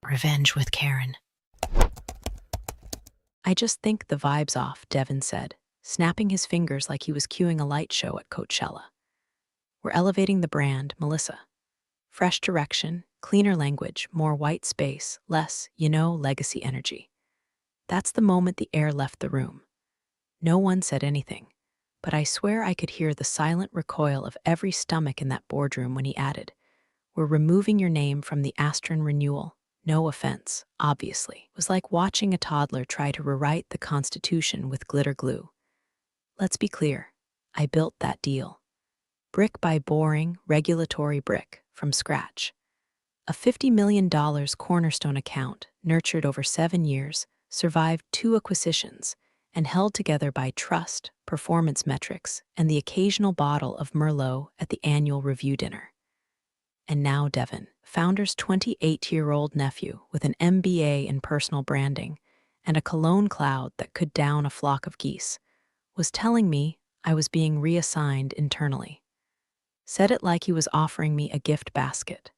Revenge with Karen. I just think the vibe's off, Devon said, snapping his fingers like he was cueing a light show at Coachella. We're elevating the brand, Melissa. Fresh direction, cleaner language, more white space, less, legacy energy. That's the moment the air left the room. No one said anything, but I swear I could hear the silent recoil of every stomach in that boardroom when he added, "We're removing your name from the Astron renewal. No offense, obviously." It was like watching a toddler try to rewrite the Constitution with glitter glue. Let's be clear, I built that deal. Brick by boring, regulatory brick, from scratch. A $50 million cornerstone account, nurtured over 7 years, survived 2 acquisitions, and held together by trust, performance metrics, and the occasional bottle of Merlot at the annual review dinner. And now Devon, founder's 28-year-old nephew with an MBA in personal branding and a cologne cloud that could down a flock of geese, was telling me I was being reassigned internally. Said it like he was offering me a gift basket.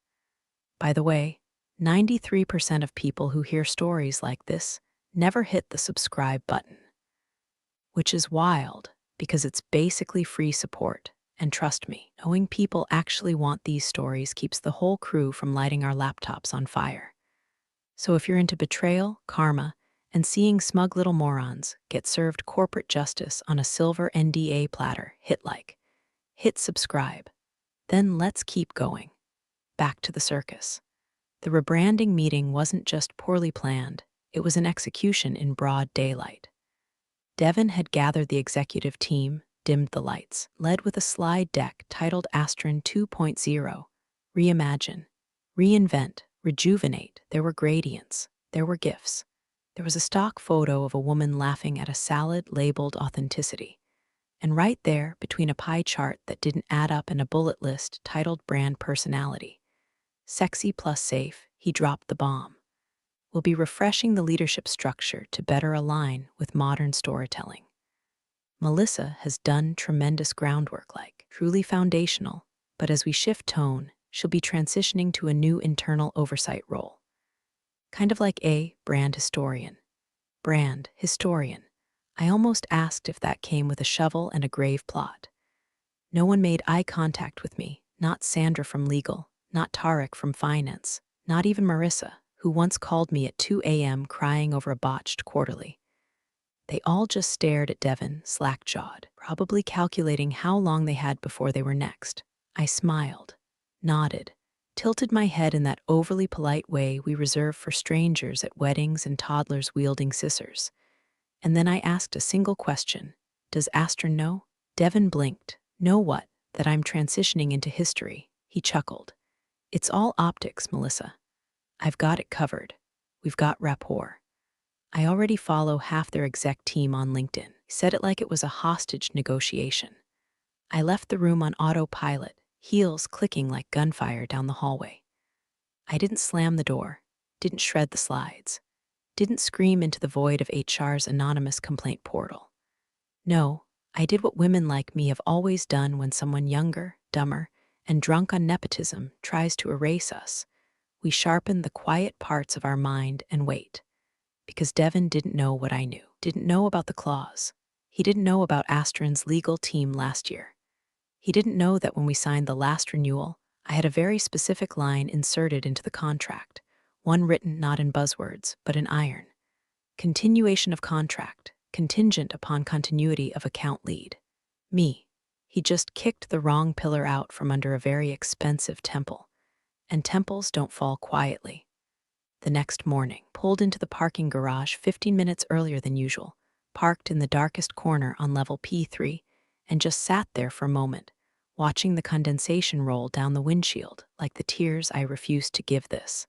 By the way, 93% of people who hear stories like this never hit the subscribe button. Which is wild, because it's basically free support. And trust me, knowing people actually want these stories keeps the whole crew from lighting our laptops on fire. So if you're into betrayal, karma, and seeing smug little morons get served corporate justice on a silver NDA platter, hit like. Hit subscribe. Then let's keep going. Back to the circus. The rebranding meeting wasn't just poorly planned, it was an execution in broad daylight. Devon had gathered the executive team, dimmed the lights, led with a slide deck titled Astron 2.0, Reimagine, Reinvent, Rejuvenate. There were gradients, there were gifts. There was a stock photo of a woman laughing at a salad labeled authenticity. And right there, between a pie chart that didn't add up and a bullet list titled Brand Personality, Sexy plus Safe, he dropped the bomb. We'll be refreshing the leadership structure to better align with modern storytelling. Melissa has done tremendous groundwork, truly foundational, but as we shift tone, she'll be transitioning to a new internal oversight role. Kind of like a brand historian. Brand historian. I almost asked if that came with a shovel and a grave plot. No one made eye contact with me, not Sandra from legal, not Tarek from finance, not even Marissa, who once called me at 2 a.m. crying over a botched quarterly. They all just stared at Devon, slack-jawed, probably calculating how long they had before they were next. I smiled, nodded, tilted my head in that overly polite way we reserve for strangers at weddings and toddlers wielding scissors. And then I asked a single question. Does Astron know? Devon blinked. Know what? That I'm transitioning into history. He chuckled. It's all optics, Melissa. I've got it covered. We've got rapport. I already follow half their exec team on LinkedIn. Said it like it was a hostage negotiation. I left the room on autopilot, heels clicking like gunfire down the hallway. I didn't slam the door, didn't shred the slides, didn't scream into the void of HR's anonymous complaint portal. No, I did what women like me have always done when someone younger, dumber, and drunk on nepotism tries to erase us. We sharpened the quiet parts of our mind and wait. Because Devon didn't know what I knew, didn't know about the clause. He didn't know about Astron's legal team last year. He didn't know that when we signed the last renewal, I had a very specific line inserted into the contract, one written not in buzzwords, but in iron. Continuation of contract, contingent upon continuity of account lead. Me. He just kicked the wrong pillar out from under a very expensive temple. And temples don't fall quietly. The next morning, pulled into the parking garage 15 minutes earlier than usual, parked in the darkest corner on level P3, and just sat there for a moment, watching the condensation roll down the windshield like the tears I refused to give this.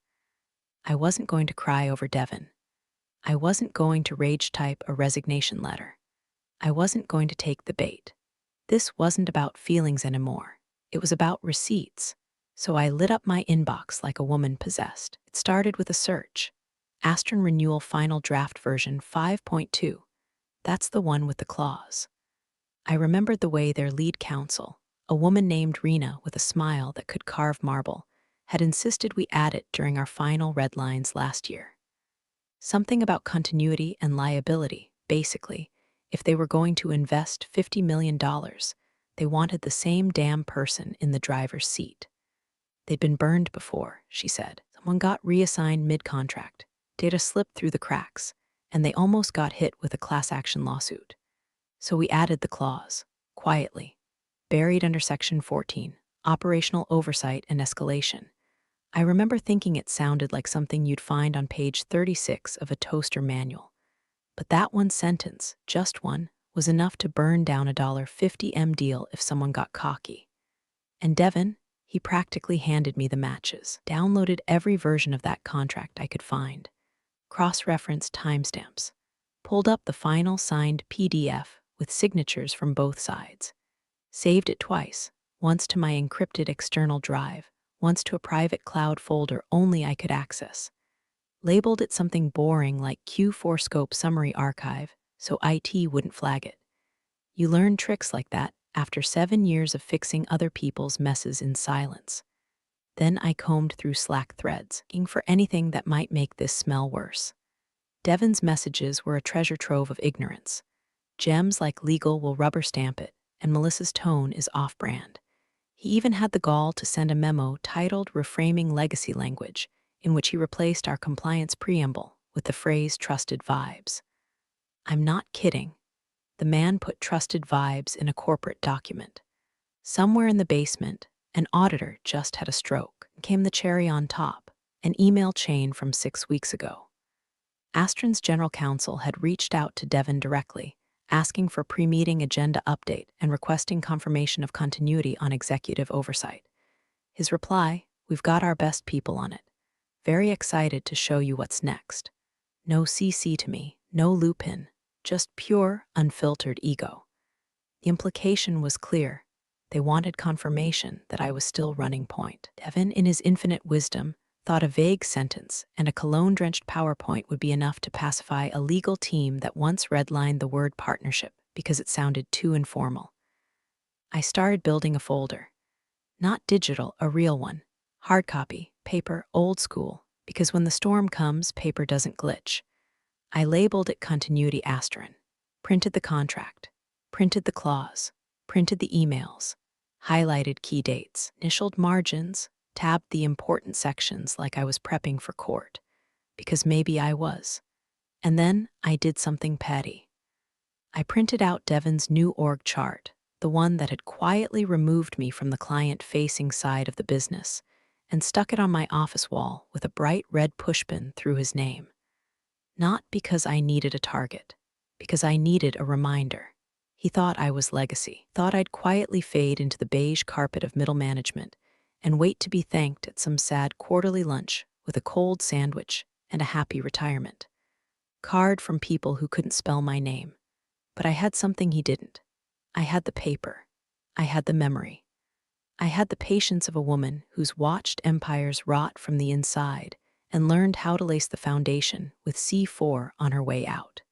I wasn't going to cry over Devon. I wasn't going to rage type a resignation letter. I wasn't going to take the bait. This wasn't about feelings anymore. It was about receipts. So I lit up my inbox like a woman possessed. It started with a search. Astron Renewal Final Draft Version 5.2. That's the one with the clause. I remembered the way their lead counsel, a woman named Rena with a smile that could carve marble, had insisted we add it during our final red lines last year. Something about continuity and liability, basically. If they were going to invest $50 million, they wanted the same damn person in the driver's seat. They'd been burned before, she said. Someone got reassigned mid-contract, data slipped through the cracks, and they almost got hit with a class action lawsuit. So we added the clause, quietly, buried under Section 14, operational oversight and escalation. I remember thinking it sounded like something you'd find on page 36 of a toaster manual. But that one sentence, just one, was enough to burn down a $50M deal if someone got cocky. And Devon, he practically handed me the matches, downloaded every version of that contract I could find, cross-referenced timestamps, pulled up the final signed PDF with signatures from both sides, saved it twice, once to my encrypted external drive, once to a private cloud folder only I could access, labeled it something boring like Q4 Scope Summary Archive so IT wouldn't flag it. You learn tricks like that after 7 years of fixing other people's messes in silence. Then I combed through Slack threads, looking for anything that might make this smell worse. Devon's messages were a treasure trove of ignorance. Gems like legal will rubber stamp it, and Melissa's tone is off-brand. He even had the gall to send a memo titled Reframing Legacy Language, in which he replaced our compliance preamble with the phrase trusted vibes. I'm not kidding. The man put trusted vibes in a corporate document. Somewhere in the basement, an auditor just had a stroke. Came the cherry on top, an email chain from 6 weeks ago. Astron's general counsel had reached out to Devon directly, asking for pre-meeting agenda update and requesting confirmation of continuity on executive oversight. His reply, "We've got our best people on it. Very excited to show you what's next. No CC to me, no loop in, just pure, unfiltered ego." The implication was clear. They wanted confirmation that I was still running point. Devon, in his infinite wisdom, thought a vague sentence and a cologne-drenched PowerPoint would be enough to pacify a legal team that once redlined the word partnership because it sounded too informal. I started building a folder. Not digital, a real one. Hard copy, paper, old school, because when the storm comes, paper doesn't glitch. I labeled it Continuity Astron, printed the contract, printed the clause, printed the emails, highlighted key dates, initialed margins, tabbed the important sections like I was prepping for court, because maybe I was. And then I did something petty. I printed out Devon's new org chart, the one that had quietly removed me from the client-facing side of the business, and stuck it on my office wall with a bright red pushpin through his name. Not because I needed a target, because I needed a reminder. He thought I was legacy, thought I'd quietly fade into the beige carpet of middle management and wait to be thanked at some sad quarterly lunch with a cold sandwich and a happy retirement. Card from people who couldn't spell my name. But I had something he didn't. I had the paper. I had the memory. I had the patience of a woman who's watched empires rot from the inside and learned how to lace the foundation with C4 on her way out.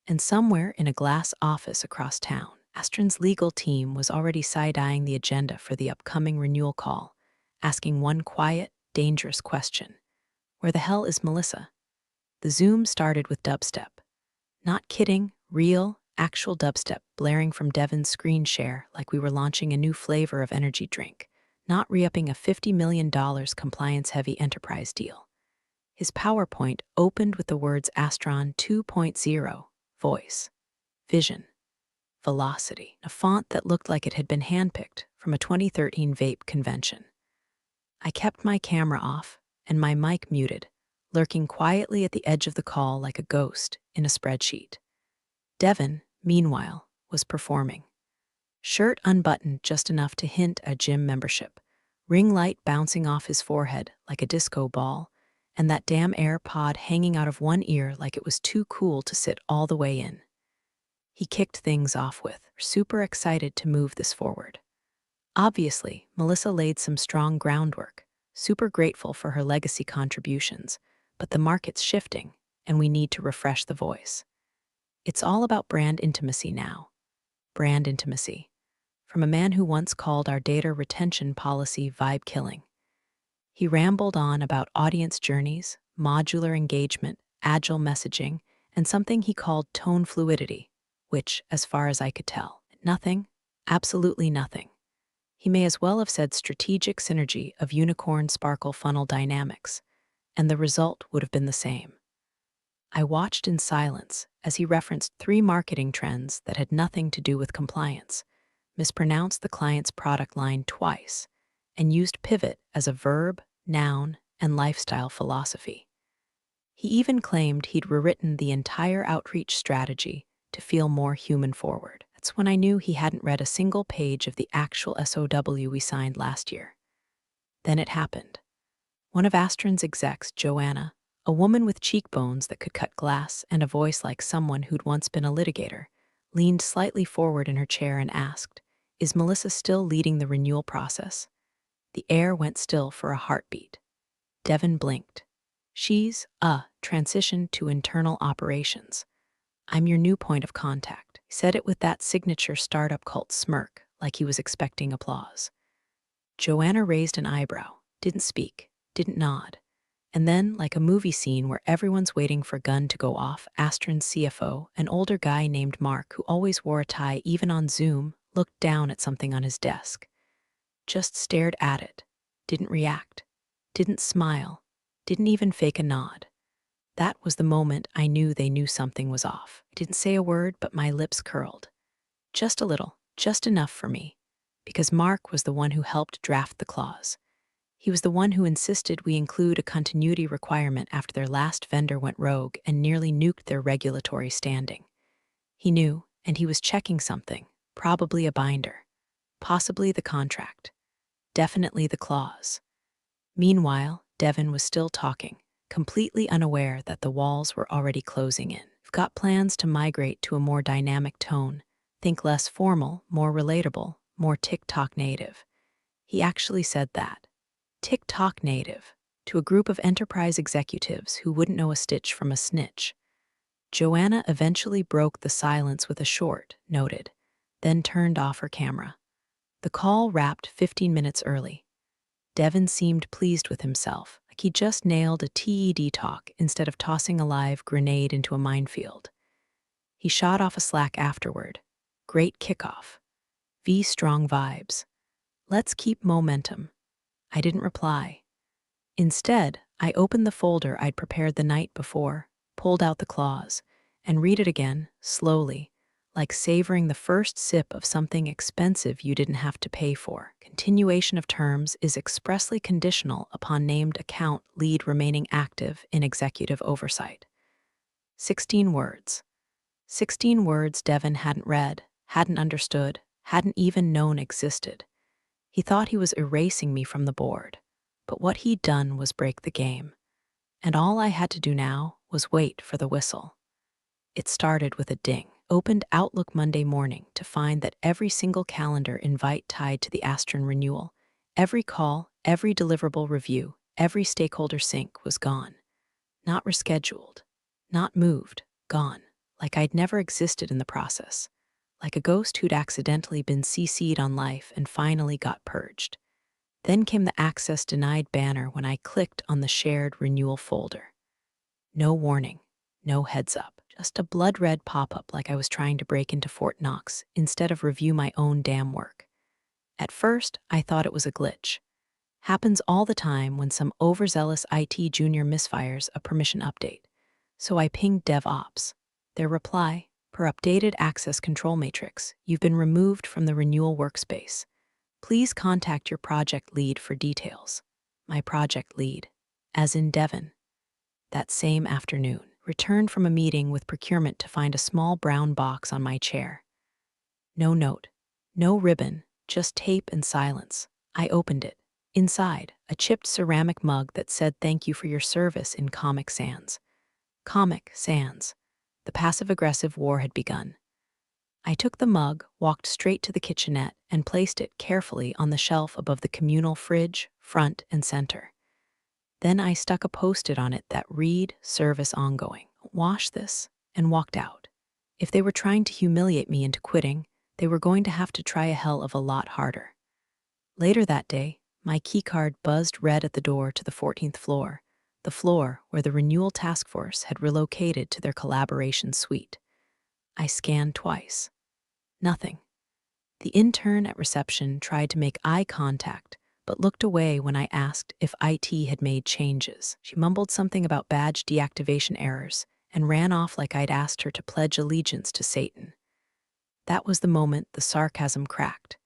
And somewhere in a glass office across town, Astron's legal team was already side-eyeing the agenda for the upcoming renewal call, asking one quiet, dangerous question. Where the hell is Melissa? The Zoom started with dubstep. Not kidding, real, actual dubstep blaring from Devon's screen share like we were launching a new flavor of energy drink, not re-upping a $50 million compliance-heavy enterprise deal. His PowerPoint opened with the words Astron 2.0, voice, vision, velocity, a font that looked like it had been handpicked from a 2013 vape convention. I kept my camera off and my mic muted, lurking quietly at the edge of the call like a ghost in a spreadsheet. Devon, meanwhile, was performing. Shirt unbuttoned just enough to hint at gym membership, ring light bouncing off his forehead like a disco ball, and that damn AirPod hanging out of one ear like it was too cool to sit all the way in. He kicked things off with, super excited to move this forward. Obviously, Melissa laid some strong groundwork, super grateful for her legacy contributions, but the market's shifting, and we need to refresh the voice. It's all about brand intimacy now. Brand intimacy. From a man who once called our data retention policy vibe killing. He rambled on about audience journeys, modular engagement, agile messaging, and something he called tone fluidity, which, as far as I could tell, nothing, absolutely nothing. He may as well have said strategic synergy of unicorn sparkle funnel dynamics, and the result would have been the same. I watched in silence as he referenced 3 marketing trends that had nothing to do with compliance, mispronounced the client's product line twice, and used pivot as a verb, noun, and lifestyle philosophy. He even claimed he'd rewritten the entire outreach strategy to feel more human forward. That's when I knew he hadn't read a single page of the actual SOW we signed last year. Then it happened. One of Astron's execs, Joanna, a woman with cheekbones that could cut glass and a voice like someone who'd once been a litigator, leaned slightly forward in her chair and asked, "Is Melissa still leading the renewal process?" The air went still for a heartbeat. Devon blinked. "She's, transitioned to internal operations. I'm your new point of contact." He said it with that signature startup cult smirk, like he was expecting applause. Joanna raised an eyebrow, didn't speak, didn't nod. And then, like a movie scene where everyone's waiting for a gun to go off, Astron's CFO, an older guy named Mark who always wore a tie even on Zoom, looked down at something on his desk. Just stared at it, didn't react, didn't smile, didn't even fake a nod. That was the moment I knew they knew something was off. I didn't say a word, but my lips curled. Just a little, just enough for me, because Mark was the one who helped draft the clause. He was the one who insisted we include a continuity requirement after their last vendor went rogue and nearly nuked their regulatory standing. He knew, and he was checking something, probably a binder, possibly the contract, definitely the clause. Meanwhile, Devon was still talking, completely unaware that the walls were already closing in. "We've got plans to migrate to a more dynamic tone, think less formal, more relatable, more TikTok native." He actually said that. TikTok native, to a group of enterprise executives who wouldn't know a stitch from a snitch. Joanna eventually broke the silence with a short, noted, then turned off her camera. The call wrapped 15 minutes early. Devon seemed pleased with himself, like he just nailed a TED talk instead of tossing a live grenade into a minefield. He shot off a Slack afterward. "Great kickoff. Strong vibes. Let's keep momentum." I didn't reply. Instead, I opened the folder I'd prepared the night before, pulled out the clause, and read it again, slowly, like savoring the first sip of something expensive you didn't have to pay for. Continuation of terms is expressly conditional upon named account lead remaining active in executive oversight. 16 words. 16 words Devon hadn't read, hadn't understood, hadn't even known existed. He thought he was erasing me from the board, but what he'd done was break the game. And all I had to do now was wait for the whistle. It started with a ding. Opened Outlook Monday morning to find that every single calendar invite tied to the Astron renewal, every call, every deliverable review, every stakeholder sync was gone. Not rescheduled, not moved, gone, like I'd never existed in the process. Like a ghost who'd accidentally been CC'd on life and finally got purged. Then came the access denied banner when I clicked on the shared renewal folder. No warning, no heads up, just a blood-red pop-up like I was trying to break into Fort Knox instead of review my own damn work. At first, I thought it was a glitch. Happens all the time when some overzealous IT junior misfires a permission update. So I pinged DevOps. Their reply, "Per updated access control matrix, you've been removed from the renewal workspace. Please contact your project lead for details." My project lead, as in Devon. That same afternoon, returned from a meeting with procurement to find a small brown box on my chair. No note, no ribbon, just tape and silence. I opened it. Inside, a chipped ceramic mug that said "Thank you for your service" in Comic Sans. Comic Sans. The passive-aggressive war had begun. I took the mug, walked straight to the kitchenette, and placed it carefully on the shelf above the communal fridge, front and center. Then I stuck a Post-it on it that read, "Service ongoing. Wash this," and walked out. If they were trying to humiliate me into quitting, they were going to have to try a hell of a lot harder. Later that day, My keycard buzzed red at the door to the 14th floor, the floor where the renewal task force had relocated to their collaboration suite. I scanned twice. Nothing. The intern at reception tried to make eye contact, but looked away when I asked if IT had made changes. She mumbled something about badge deactivation errors and ran off like I'd asked her to pledge allegiance to Satan. That was the moment the sarcasm cracked.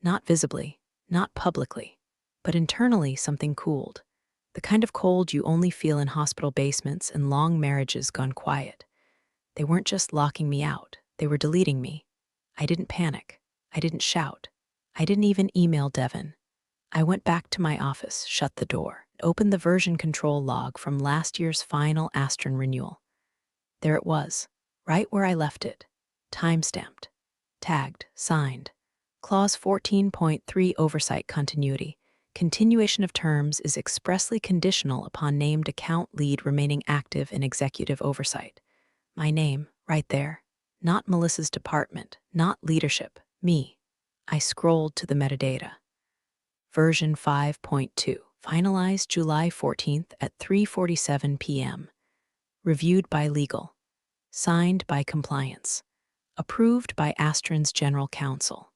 Not visibly, not publicly, but internally something cooled. The kind of cold you only feel in hospital basements and long marriages gone quiet. They weren't just locking me out, they were deleting me. I didn't panic. I didn't shout. I didn't even email Devon. I went back to my office, shut the door, opened the version control log from last year's final Astron renewal. There it was, right where I left it, time-stamped, tagged, signed. Clause 14.3 Oversight Continuity. Continuation of terms is expressly conditional upon named account lead remaining active in executive oversight. My name, right there. Not Melissa's department, not leadership, me. I scrolled to the metadata. Version 5.2, finalized July 14th at 3:47 p.m. Reviewed by legal. Signed by compliance. Approved by Astron's general counsel.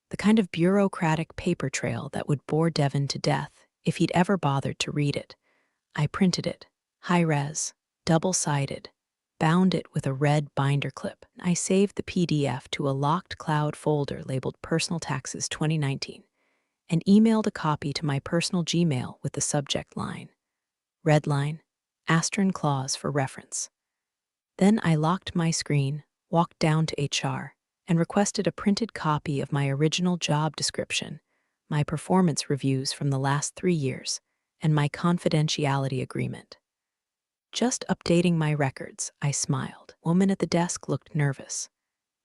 The kind of bureaucratic paper trail that would bore Devon to death if he'd ever bothered to read it. I printed it, high-res, double-sided, bound it with a red binder clip. I saved the PDF to a locked cloud folder labeled Personal Taxes 2019 and emailed a copy to my personal Gmail with the subject line. Red line, Astron clause for reference. Then I locked my screen, walked down to HR, and requested a printed copy of my original job description, my performance reviews from the last 3 years, and my confidentiality agreement. Just updating my records, I smiled. Woman at the desk looked nervous.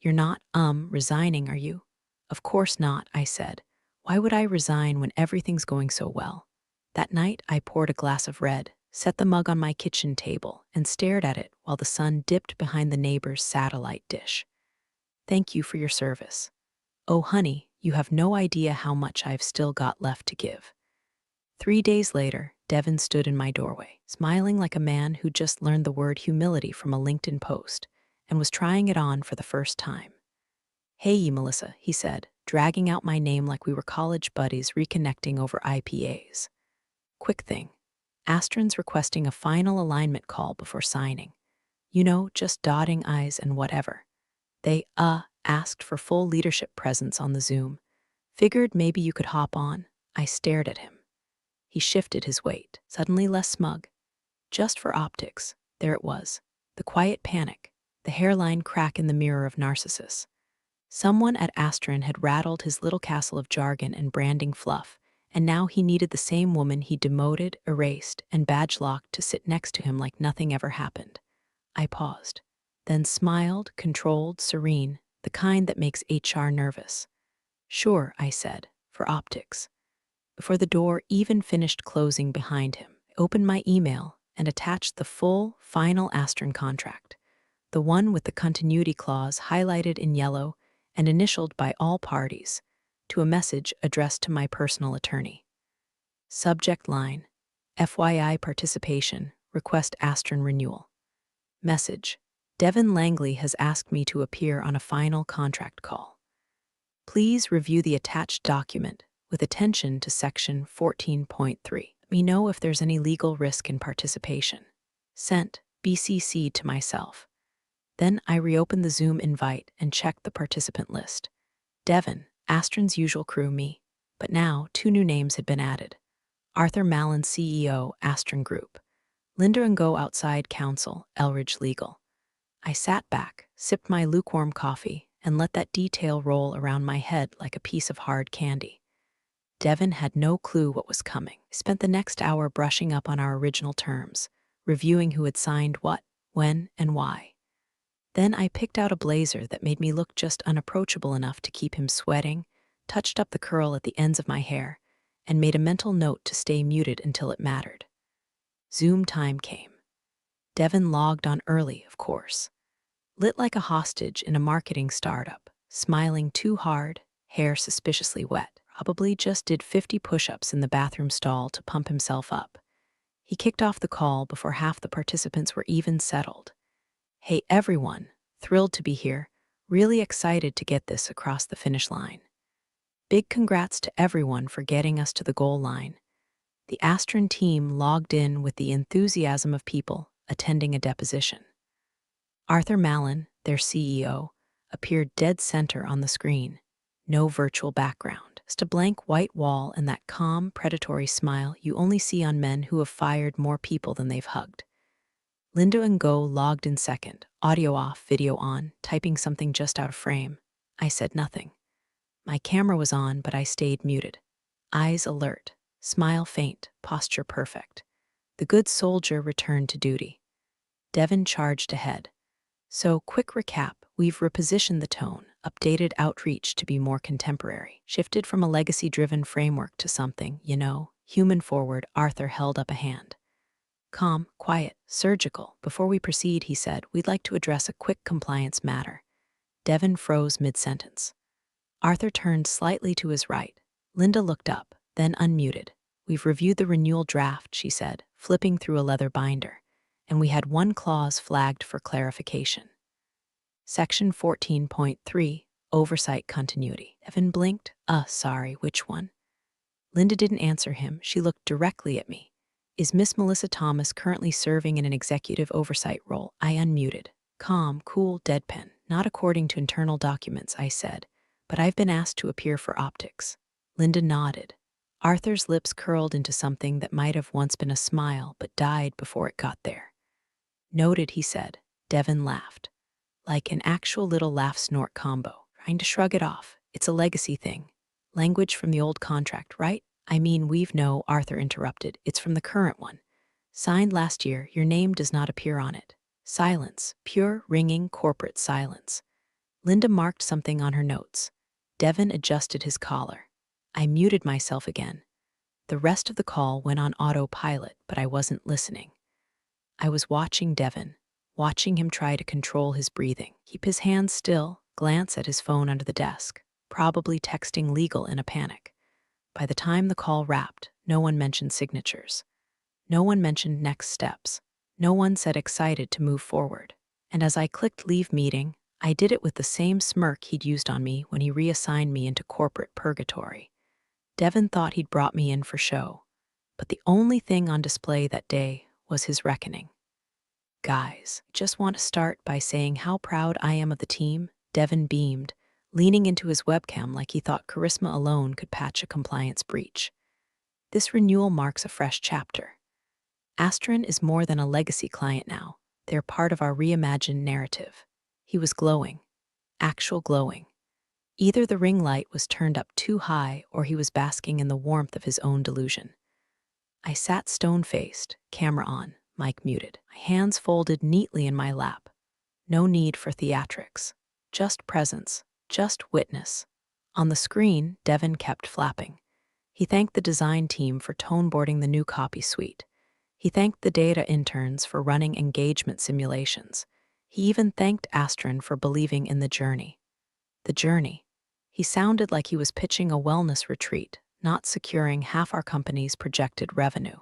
You're not, resigning, are you? Of course not, I said. Why would I resign when everything's going so well? That night, I poured a glass of red, set the mug on my kitchen table, and stared at it while the sun dipped behind the neighbor's satellite dish. Thank you for your service. Oh, honey, you have no idea how much I've still got left to give. 3 days later, Devon stood in my doorway, smiling like a man who just learned the word humility from a LinkedIn post and was trying it on for the first time. Hey, Melissa, he said, dragging out my name like we were college buddies reconnecting over IPAs. Quick thing. Astron's requesting a final alignment call before signing. You know, just dotting I's and whatever. They, asked for full leadership presence on the Zoom. Figured maybe you could hop on. I stared at him. He shifted his weight, suddenly less smug. Just for optics, there it was. The quiet panic, the hairline crack in the mirror of Narcissus. Someone at Astron had rattled his little castle of jargon and branding fluff, and now he needed the same woman he demoted, erased, and badge-locked to sit next to him like nothing ever happened. I paused, then smiled, controlled, serene, the kind that makes HR nervous. Sure, I said, for optics. Before the door even finished closing behind him, I opened my email and attached the full, final Astron contract, the one with the continuity clause highlighted in yellow and initialed by all parties, to a message addressed to my personal attorney. Subject line, FYI participation, request Astron renewal. Message, Devon Langley has asked me to appear on a final contract call. Please review the attached document with attention to section 14.3. Let me know if there's any legal risk in participation. Sent, BCC to myself. Then I reopened the Zoom invite and checked the participant list. Devon, Astron's usual crew, me. But now 2 new names had been added. Arthur Mallon, CEO, Astron Group. Linda and Go outside counsel, Elridge Legal. I sat back, sipped my lukewarm coffee, and let that detail roll around my head like a piece of hard candy. Devon had no clue what was coming. I spent the next hour brushing up on our original terms, reviewing who had signed what, when, and why. Then I picked out a blazer that made me look just unapproachable enough to keep him sweating, touched up the curl at the ends of my hair, and made a mental note to stay muted until it mattered. Zoom time came. Devon logged on early, of course. Lit like a hostage in a marketing startup, smiling too hard, hair suspiciously wet. probably just did 50 push-ups in the bathroom stall to pump himself up. He kicked off the call before half the participants were even settled. Hey everyone, thrilled to be here, really excited to get this across the finish line. Big congrats to everyone for getting us to the goal line. The Astron team logged in with the enthusiasm of people attending a deposition. Arthur Mallon, their CEO, appeared dead center on the screen. No virtual background, just a blank white wall and that calm, predatory smile you only see on men who have fired more people than they've hugged. Linda and Go logged in second, audio off, video on, typing something just out of frame. I said nothing. My camera was on, but I stayed muted. Eyes alert, smile faint, posture perfect. The good soldier returned to duty. Devon charged ahead. So, quick recap, we've repositioned the tone, updated outreach to be more contemporary, shifted from a legacy-driven framework to something, human forward. Arthur held up a hand. Calm, quiet, surgical. Before we proceed, he said, we'd like to address a quick compliance matter. Devon froze mid-sentence. Arthur turned slightly to his right. Linda looked up, then unmuted. We've reviewed the renewal draft, she said, flipping through a leather binder, and we had one clause flagged for clarification. Section 14.3, Oversight Continuity. Devon blinked. Sorry, which one? Linda didn't answer him. She looked directly at me. Is Miss Melissa Thomas currently serving in an executive oversight role? I unmuted. Calm, cool, deadpan. Not according to internal documents, I said, but I've been asked to appear for optics. Linda nodded. Arthur's lips curled into something that might have once been a smile, but died before it got there. Noted, he said. Devon laughed. Like an actual little laugh-snort combo, trying to shrug it off. It's a legacy thing. Language from the old contract, right? I mean, no, Arthur interrupted. It's from the current one. Signed last year, your name does not appear on it. Silence. Pure, ringing, corporate silence. Linda marked something on her notes. Devon adjusted his collar. I muted myself again. The rest of the call went on autopilot, but I wasn't listening. I was watching Devon, watching him try to control his breathing, keep his hands still, glance at his phone under the desk, probably texting legal in a panic. By the time the call wrapped, no one mentioned signatures. No one mentioned next steps. No one said excited to move forward. And as I clicked leave meeting, I did it with the same smirk he'd used on me when he reassigned me into corporate purgatory. Devon thought he'd brought me in for show, but the only thing on display that day was his reckoning. Guys, just want to start by saying how proud I am of the team. Devon beamed, leaning into his webcam like he thought charisma alone could patch a compliance breach. This renewal marks a fresh chapter. Astron is more than a legacy client now. They're part of our reimagined narrative. He was glowing. Actual glowing. Either the ring light was turned up too high or he was basking in the warmth of his own delusion. I sat stone-faced, camera on, mic muted, my hands folded neatly in my lap. No need for theatrics. Just presence. Just witness. On the screen, Devon kept flapping. He thanked the design team for tone-boarding the new copy suite. He thanked the data interns for running engagement simulations. He even thanked Astron for believing in the journey. The journey. He sounded like he was pitching a wellness retreat, not securing half our company's projected revenue.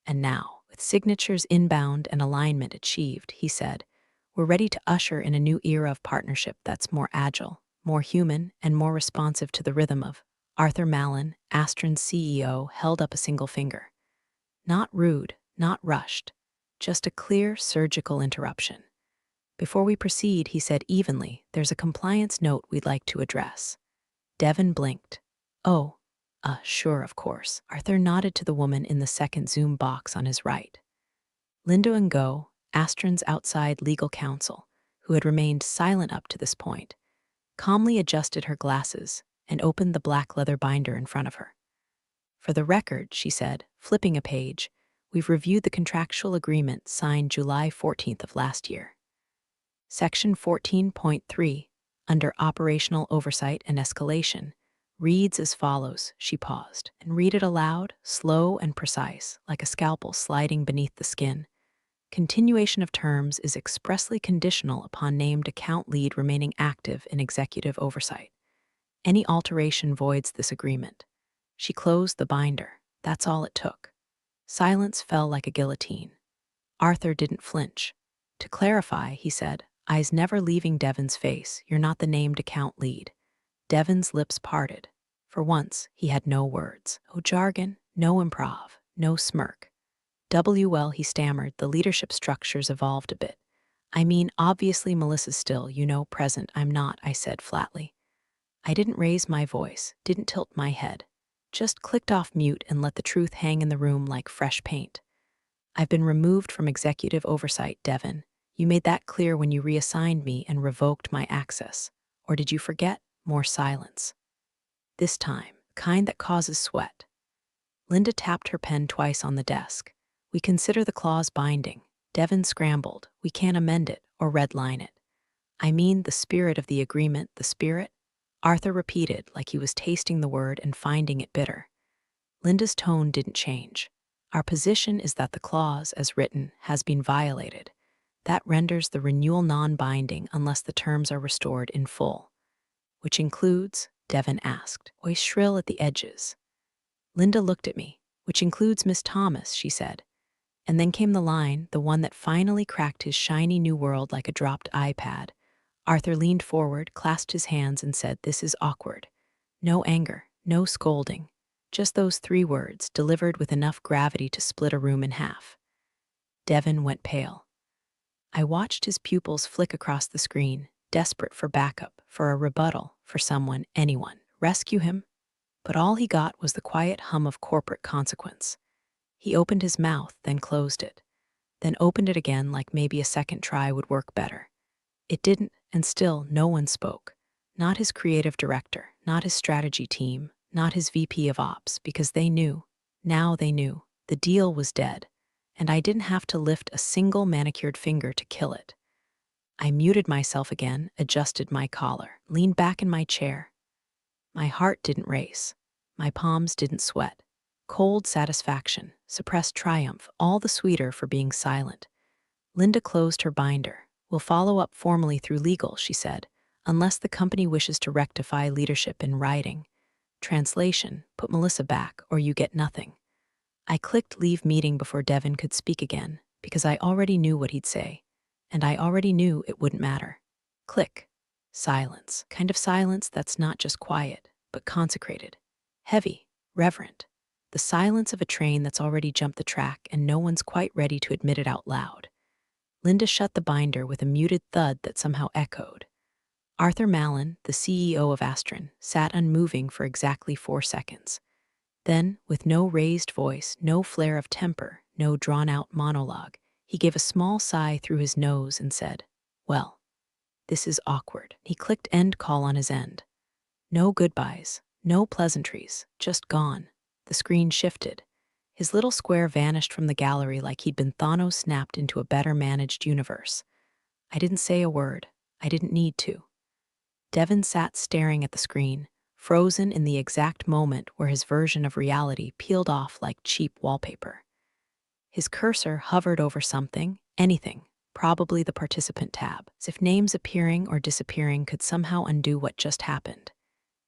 And now, with signatures inbound and alignment achieved, he said, we're ready to usher in a new era of partnership that's more agile, more human, and more responsive to the rhythm of. Arthur Mallon, Astron's CEO, held up a single finger. Not rude, not rushed, just a clear, surgical interruption. Before we proceed, he said evenly, there's a compliance note we'd like to address. Devon blinked. Oh, sure, of course. Arthur nodded to the woman in the second Zoom box on his right. Linda and Go, Astron's outside legal counsel, who had remained silent up to this point, calmly adjusted her glasses and opened the black leather binder in front of her. For the record, she said, flipping a page, we've reviewed the contractual agreement signed July 14th of last year. Section 14.3, under Operational Oversight and Escalation, reads as follows. She paused, and read it aloud, slow and precise, like a scalpel sliding beneath the skin. Continuation of terms is expressly conditional upon named account lead remaining active in executive oversight. Any alteration voids this agreement. She closed the binder. That's all it took. Silence fell like a guillotine. Arthur didn't flinch. To clarify, he said, eyes never leaving Devon's face, you're not the named account lead. Devon's lips parted. For once, he had no words. No jargon, no improv, no smirk. Well, he stammered, the leadership structures evolved a bit. I mean, obviously Melissa's still, present. I'm not, I said flatly. I didn't raise my voice, didn't tilt my head. Just clicked off mute and let the truth hang in the room like fresh paint. I've been removed from executive oversight, Devon. You made that clear when you reassigned me and revoked my access. Or did you forget? More silence. This time, kind that causes sweat. Linda tapped her pen twice on the desk. We consider the clause binding. Devon scrambled. We can't amend it or redline it. I mean the spirit of the agreement, the spirit? Arthur repeated like he was tasting the word and finding it bitter. Linda's tone didn't change. Our position is that the clause, as written, has been violated. That renders the renewal non-binding unless the terms are restored in full. Which includes, Devon asked, voice shrill at the edges. Linda looked at me. Which includes Miss Thomas, she said. And then came the line, the one that finally cracked his shiny new world like a dropped iPad. Arthur leaned forward, clasped his hands, and said, this is awkward. No anger, no scolding. Just those 3 words, delivered with enough gravity to split a room in half. Devon went pale. I watched his pupils flick across the screen, desperate for backup, for a rebuttal, for someone, anyone. Rescue him? But all he got was the quiet hum of corporate consequence. He opened his mouth, then closed it. Then opened it again like maybe a second try would work better. It didn't, and still no one spoke. Not his creative director, not his strategy team, not his VP of Ops, because they knew. Now they knew. The deal was dead, and I didn't have to lift a single manicured finger to kill it. I muted myself again, adjusted my collar, leaned back in my chair. My heart didn't race. My palms didn't sweat. Cold satisfaction, suppressed triumph, all the sweeter for being silent. Linda closed her binder. We'll follow up formally through legal, she said, unless the company wishes to rectify leadership in writing. Translation, put Melissa back or you get nothing. I clicked leave meeting before Devon could speak again, because I already knew what he'd say, and I already knew it wouldn't matter. Click. Silence. Kind of silence that's not just quiet, but consecrated. Heavy. Reverent. The silence of a train that's already jumped the track and no one's quite ready to admit it out loud. Linda shut the binder with a muted thud that somehow echoed. Arthur Mallon, the CEO of Astron, sat unmoving for exactly 4 seconds. Then, with no raised voice, no flare of temper, no drawn-out monologue, he gave a small sigh through his nose and said, well, this is awkward. He clicked end call on his end. No goodbyes, no pleasantries, just gone. The screen shifted. His little square vanished from the gallery like he'd been Thanos snapped into a better managed universe. I didn't say a word. I didn't need to. Devon sat staring at the screen, frozen in the exact moment where his version of reality peeled off like cheap wallpaper. His cursor hovered over something, anything, probably the participant tab, as if names appearing or disappearing could somehow undo what just happened.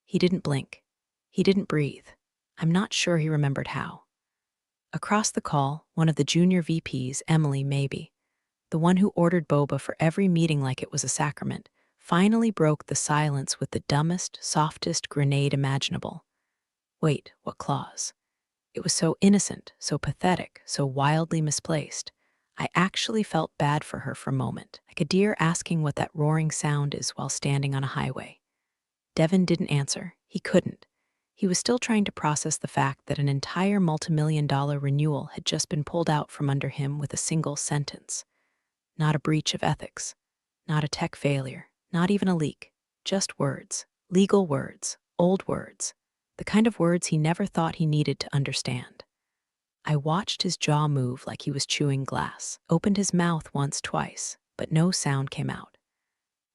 He didn't blink. He didn't breathe. I'm not sure he remembered how. Across the call, one of the junior VPs, Emily maybe, the one who ordered boba for every meeting like it was a sacrament, finally broke the silence with the dumbest, softest grenade imaginable. Wait, what clause? It was so innocent, so pathetic, so wildly misplaced. I actually felt bad for her for a moment, like a deer asking what that roaring sound is while standing on a highway. Devon didn't answer. He couldn't. He was still trying to process the fact that an entire multimillion-dollar renewal had just been pulled out from under him with a single sentence. Not a breach of ethics. Not a tech failure. Not even a leak. Just words. Legal words. Old words. The kind of words he never thought he needed to understand. I watched his jaw move like he was chewing glass, opened his mouth once, twice, but no sound came out.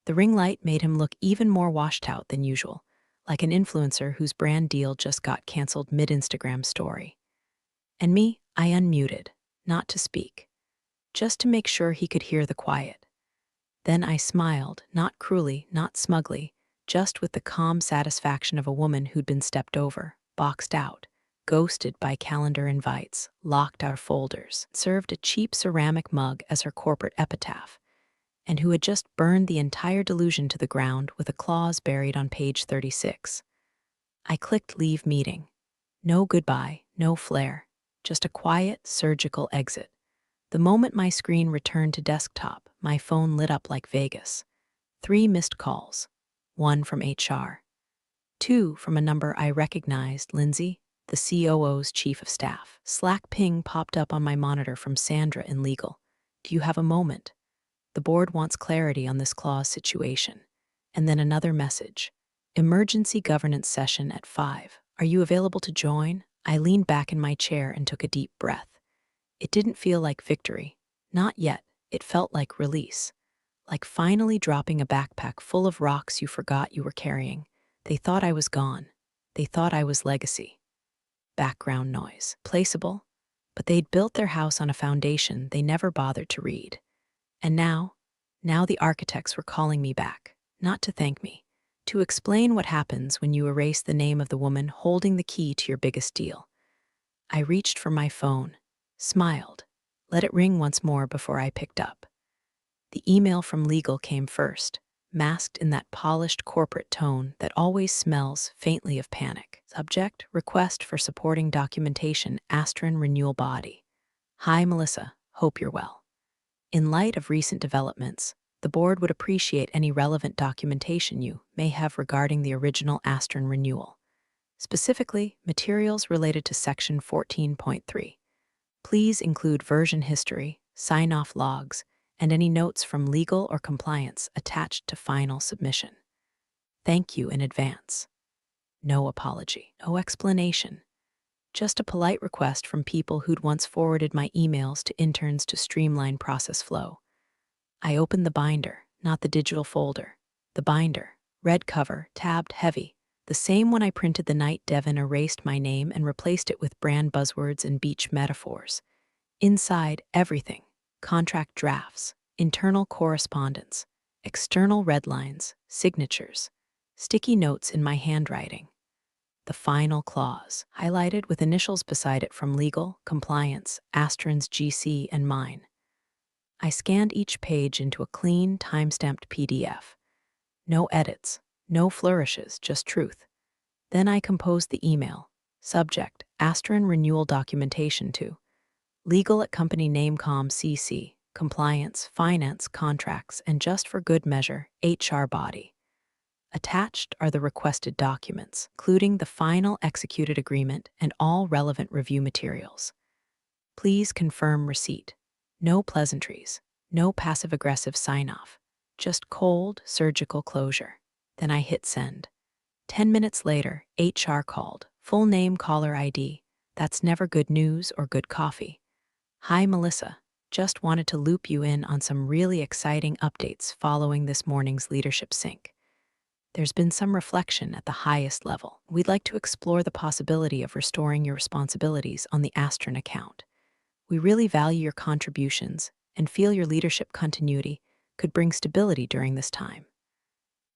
The ring light made him look even more washed out than usual, like an influencer whose brand deal just got canceled mid-Instagram story. And me, I unmuted, not to speak, just to make sure he could hear the quiet. Then I smiled, not cruelly, not smugly, just with the calm satisfaction of a woman who'd been stepped over, boxed out, ghosted by calendar invites, locked our folders, served a cheap ceramic mug as her corporate epitaph, and who had just burned the entire delusion to the ground with a clause buried on page 36. I clicked leave meeting. No goodbye, no flair, just a quiet, surgical exit. The moment my screen returned to desktop, my phone lit up like Vegas. 3 missed calls. 1 from HR. 2 from a number I recognized, Lindsay, the COO's chief of staff. Slack ping popped up on my monitor from Sandra in legal. Do you have a moment? The board wants clarity on this clause situation. And then another message. Emergency governance session at 5. Are you available to join? I leaned back in my chair and took a deep breath. It didn't feel like victory. Not yet. It felt like release. Like finally dropping a backpack full of rocks you forgot you were carrying. They thought I was gone. They thought I was legacy. Background noise. Placeable. But they'd built their house on a foundation they never bothered to read. And now the architects were calling me back. Not to thank me. To explain what happens when you erase the name of the woman holding the key to your biggest deal. I reached for my phone, smiled, let it ring once more before I picked up. The email from legal came first, masked in that polished corporate tone that always smells faintly of panic. Subject, request for supporting documentation, Astron renewal body. Hi, Melissa, hope you're well. In light of recent developments, the board would appreciate any relevant documentation you may have regarding the original Astron renewal, specifically materials related to Section 14.3. Please include version history, sign-off logs, and any notes from legal or compliance attached to final submission. Thank you in advance. No apology, no explanation. Just a polite request from people who'd once forwarded my emails to interns to streamline process flow. I opened the binder, not the digital folder. The binder, red cover, tabbed heavy, the same one I printed the night Devon erased my name and replaced it with brand buzzwords and beach metaphors. Inside, everything. Contract drafts, internal correspondence, external red lines, signatures, sticky notes in my handwriting. The final clause, highlighted with initials beside it from legal, compliance, Astron's GC, and mine. I scanned each page into a clean, time-stamped PDF. No edits, no flourishes, just truth. Then I composed the email. Subject, Astron renewal documentation to legal at company name com CC, compliance, finance, contracts, and just for good measure, HR body. Attached are the requested documents, including the final executed agreement and all relevant review materials. Please confirm receipt. No pleasantries, no passive-aggressive sign-off, just cold, surgical closure. Then I hit send. 10 minutes later, HR called, full name, caller ID. That's never good news or good coffee. Hi, Melissa. Just wanted to loop you in on some really exciting updates following this morning's leadership sync. There's been some reflection at the highest level. We'd like to explore the possibility of restoring your responsibilities on the Astron account. We really value your contributions and feel your leadership continuity could bring stability during this time.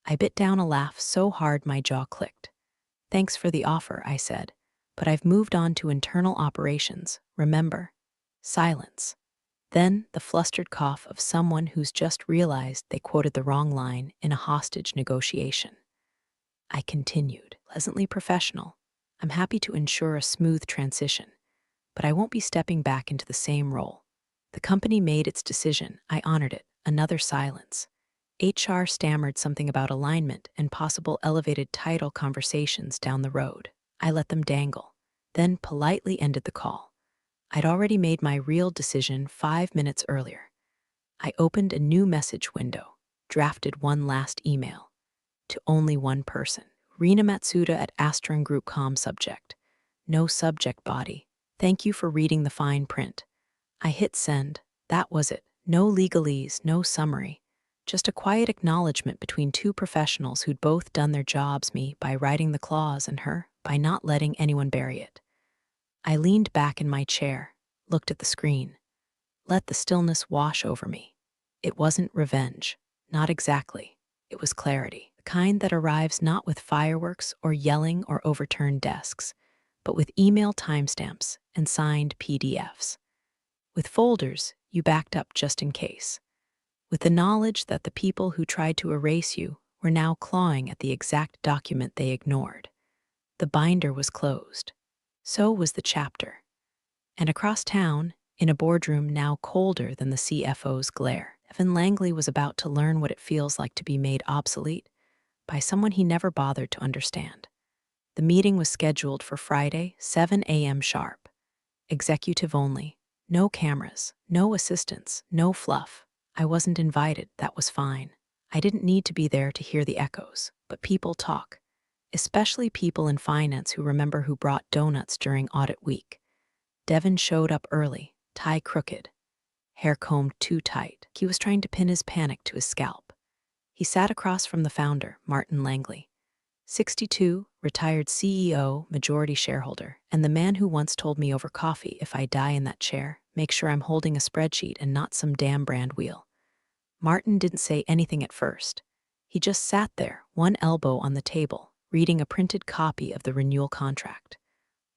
I bit down a laugh so hard my jaw clicked. Thanks for the offer, I said, but I've moved on to internal operations, remember? Silence. Then the flustered cough of someone who's just realized they quoted the wrong line in a hostage negotiation. I continued, pleasantly professional. I'm happy to ensure a smooth transition, but I won't be stepping back into the same role. The company made its decision. I honored it. Another silence. HR stammered something about alignment and possible elevated title conversations down the road. I let them dangle, then politely ended the call. I'd already made my real decision 5 minutes earlier. I opened a new message window, drafted one last email. To only one person. Rina Matsuda at Astron Group Com subject. No subject body. Thank you for reading the fine print. I hit send. That was it. No legalese, no summary. Just a quiet acknowledgement between two professionals who'd both done their jobs, me by writing the clause and her by not letting anyone bury it. I leaned back in my chair, looked at the screen. Let the stillness wash over me. It wasn't revenge. Not exactly. It was clarity. the kind that arrives not with fireworks or yelling or overturned desks, but with email timestamps and signed PDFs. With folders you backed up just in case. With the knowledge that the people who tried to erase you were now clawing at the exact document they ignored. The binder was closed. So was the chapter. And across town, in a boardroom now colder than the CFO's glare, Devon Langley was about to learn what it feels like to be made obsolete by someone he never bothered to understand. The meeting was scheduled for Friday, 7 a.m. sharp. Executive only. No cameras, no assistants, no fluff. I wasn't invited, that was fine. I didn't need to be there to hear the echoes, but people talk. Especially people in finance who remember who brought donuts during audit week. Devon showed up early, tie crooked, hair combed too tight. He was trying to pin his panic to his scalp. He sat across from the founder, Martin Langley, 62, retired CEO, majority shareholder, and the man who once told me over coffee, if I die in that chair, make sure I'm holding a spreadsheet and not some damn brand wheel. Martin didn't say anything at first. He just sat there, one elbow on the table, reading a printed copy of the renewal contract.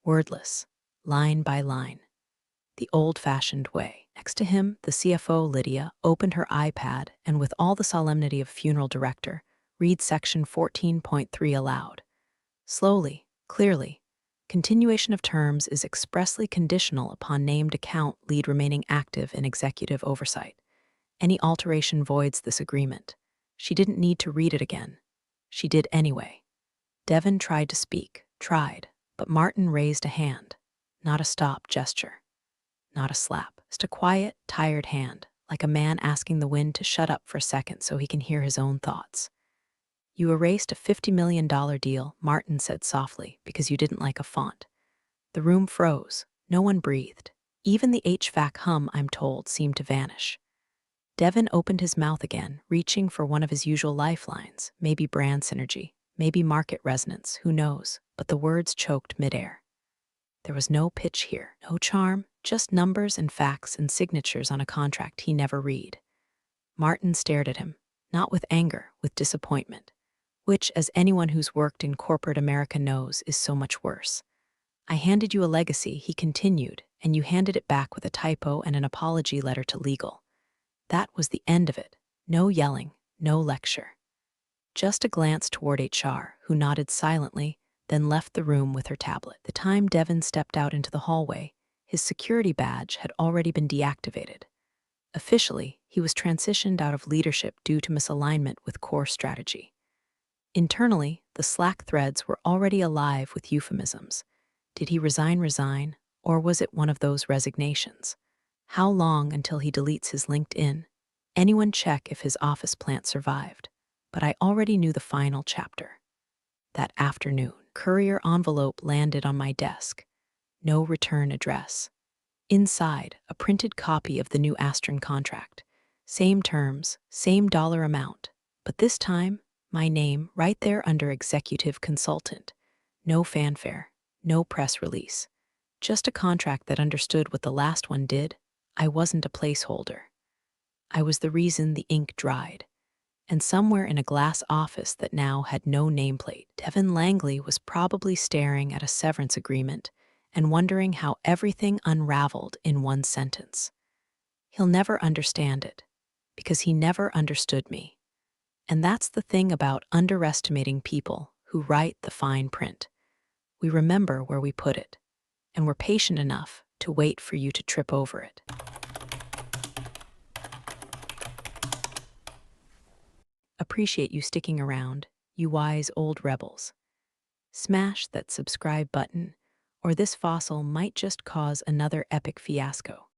Wordless, line by line. The old-fashioned way. Next to him, the CFO, Lydia, opened her iPad and with all the solemnity of funeral director, read section 14.3 aloud. Slowly, clearly. Continuation of terms is expressly conditional upon named account lead remaining active in executive oversight. Any alteration voids this agreement. She didn't need to read it again. She did anyway. Devon tried to speak, but Martin raised a hand. Not a stop gesture. Not a slap. Just a quiet, tired hand, like a man asking the wind to shut up for a second so he can hear his own thoughts. You erased a $50 million deal, Martin said softly, because you didn't like a font. The room froze. No one breathed. Even the HVAC hum, I'm told, seemed to vanish. Devon opened his mouth again, reaching for one of his usual lifelines, maybe brand synergy, maybe market resonance, who knows, but the words choked midair. There was no pitch here, no charm, just numbers and facts and signatures on a contract he never read. Martin stared at him, not with anger, with disappointment, which, as anyone who's worked in corporate America knows, is so much worse. I handed you a legacy, he continued, and you handed it back with a typo and an apology letter to legal. That was the end of it. No yelling, no lecture. Just a glance toward HR, who nodded silently, then left the room with her tablet. The time Devon stepped out into the hallway, his security badge had already been deactivated. Officially, he was transitioned out of leadership due to misalignment with core strategy. Internally, the Slack threads were already alive with euphemisms. Did he resign, or was it one of those resignations? How long until he deletes his LinkedIn? Anyone check if his office plant survived? But I already knew the final chapter. That afternoon, courier envelope landed on my desk. No return address. Inside, a printed copy of the new Astron contract. Same terms, same dollar amount, but this time, my name right there under executive consultant. No fanfare, no press release. Just a contract that understood what the last one did. I wasn't a placeholder. I was the reason the ink dried. And somewhere in a glass office that now had no nameplate, Devon Langley was probably staring at a severance agreement and wondering how everything unraveled in one sentence. He'll never understand it, because he never understood me. And that's the thing about underestimating people who write the fine print. We remember where we put it, and we're patient enough to wait for you to trip over it. Appreciate you sticking around, you wise old rebels. Smash that subscribe button, or this fossil might just cause another epic fiasco.